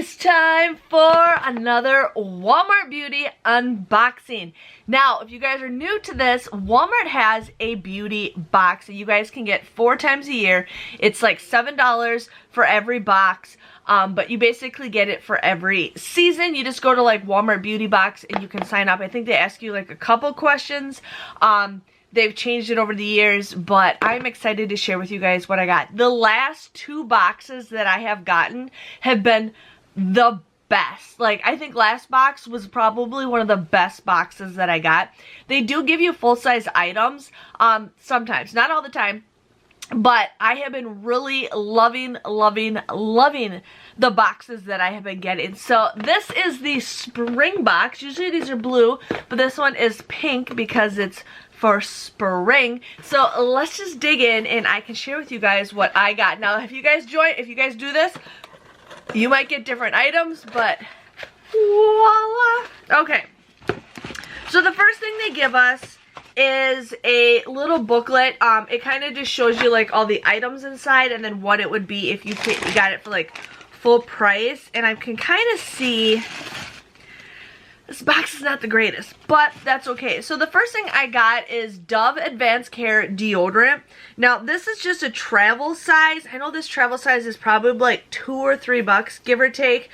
is time for another Walmart Beauty unboxing. Now, if you guys are new to this, Walmart has a beauty box that you guys can get 4 times a year. It's like $7 for every box, but you basically get it for every season. You just go to like Walmart Beauty Box and you can sign up. I think they ask you like a couple questions. They've changed it over the years, but I'm excited to share with you guys what I got. The last 2 boxes that I have gotten have been the best. Like, I think last box was probably one of the best boxes that I got. They do give you full-size items, sometimes, not all the time. But I have been really loving the boxes that I have been getting. So this is the spring box. Usually these are blue, but this one is pink because it's for spring. So let's just dig in and I can share with you guys what I got. Now if you guys do this, you might get different items, but voila. Okay, so the first thing they give us is a little booklet. It kind of just shows you like all the items inside and then what it would be if you got it for like full price. And I can kind of see this box is not the greatest, but that's okay. So the first thing I got is Dove Advanced Care deodorant. Now this is just a travel size. I know this travel size is probably like $2 or $3, give or take.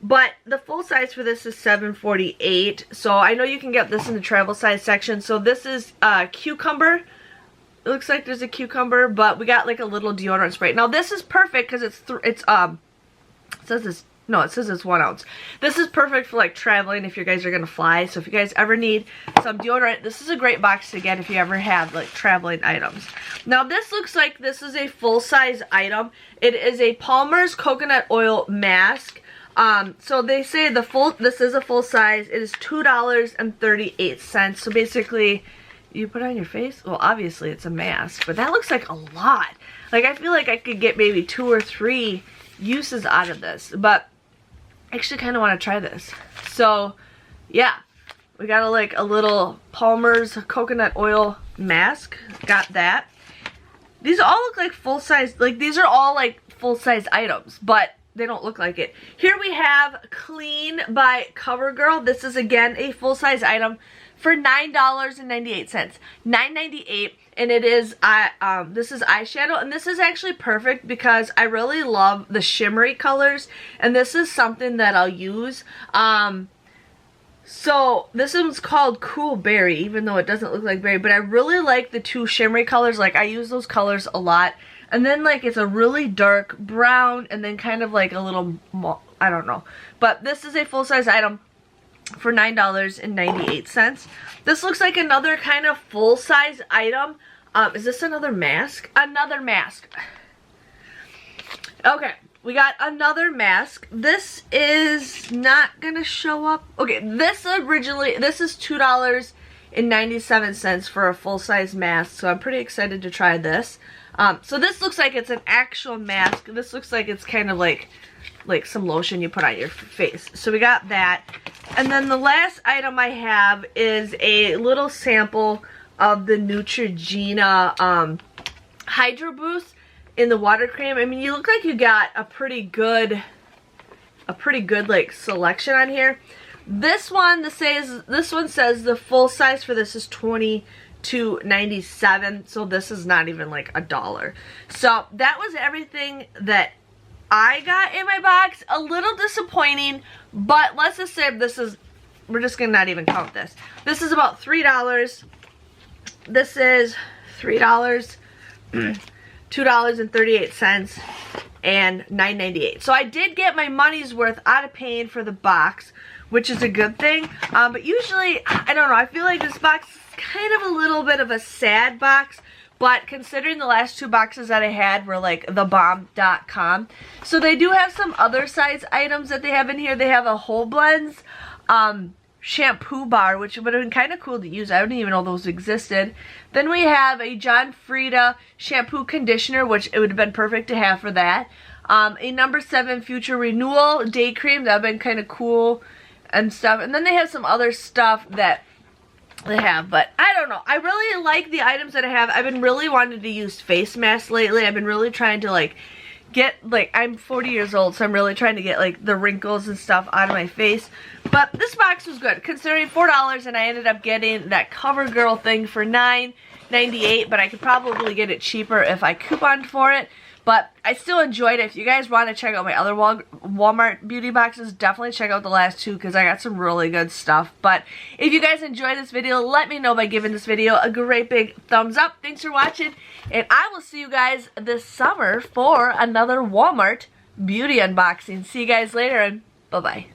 But the full size for this is $7.48. So I know you can get this in the travel size section. So this is cucumber. It looks like there's a cucumber, but we got like a little deodorant spray. Now this is perfect because it says it's 1 ounce. This is perfect for like traveling if you guys are gonna fly. So if you guys ever need some deodorant, this is a great box to get if you ever have like traveling items. Now this looks like this is a full-size item. It is a Palmer's coconut oil mask. So they say this is a full size. It is $2.38. So basically you put it on your face. Well, obviously it's a mask, but that looks like a lot. Like I feel like I could get maybe 2 or 3 uses out of this, but I actually kind of want to try this. So yeah, we got a little Palmer's coconut oil mask. Got that. These all look like full-size, like these are all like full-size items, but they don't look like it. Here we have Clean by CoverGirl. This is again a full-size item for $9.98. $9.98, and it is this is eyeshadow, and this is actually perfect because I really love the shimmery colors, and this is something that I'll use. So this one's called Cool Berry, even though it doesn't look like berry, but I really like the 2 shimmery colors. Like I use those colors a lot. And then like it's a really dark brown and then kind of like a little, I don't know. But this is a full-size item for $9.98. This looks like another kind of full-size item. Is this another mask? Another mask. Okay, we got another mask. This is not gonna show up. Okay, this is $2.97 for a full-size mask. So I'm pretty excited to try this. So this looks like it's an actual mask. This looks like it's kind of like some lotion you put on your face. So we got that. And then the last item I have is a little sample of the Neutrogena Hydro Boost in the water cream. I mean, you look like you got a pretty good like selection on here. This one says the full size for this is $22.97, so this is not even like $1. So that was everything that I got in my box. A little disappointing, but let's just say we're just gonna not even count this. This is about $3. This is $3, $2.38, and $9.98. So I did get my money's worth out of paying for the box, which is a good thing. But usually, I don't know, I feel like this box is kind of a little bit of a sad box, but considering the last 2 boxes that I had were like thebomb.com. So they do have some other size items that they have in here. They have a Whole Blends shampoo bar, which would have been kind of cool to use. I didn't even know those existed. Then we have a John Frieda shampoo conditioner, which it would have been perfect to have for that. A number 7 Future Renewal day cream. That would have been kind of cool and stuff. And then they have some other stuff that they have, but I don't know. I really like the items that I have. I've been really wanting to use face masks lately. I've been really trying to like get, like, I'm 40 years old, so I'm really trying to get, like, the wrinkles and stuff out of my face. But this box was good, considering $4, and I ended up getting that CoverGirl thing for $9.98, but I could probably get it cheaper if I couponed for it. But I still enjoyed it. If you guys want to check out my other Walmart beauty boxes, definitely check out the last two because I got some really good stuff. But if you guys enjoyed this video, let me know by giving this video a great big thumbs up. Thanks for watching, and I will see you guys this summer for another Walmart beauty unboxing. See you guys later, and bye-bye.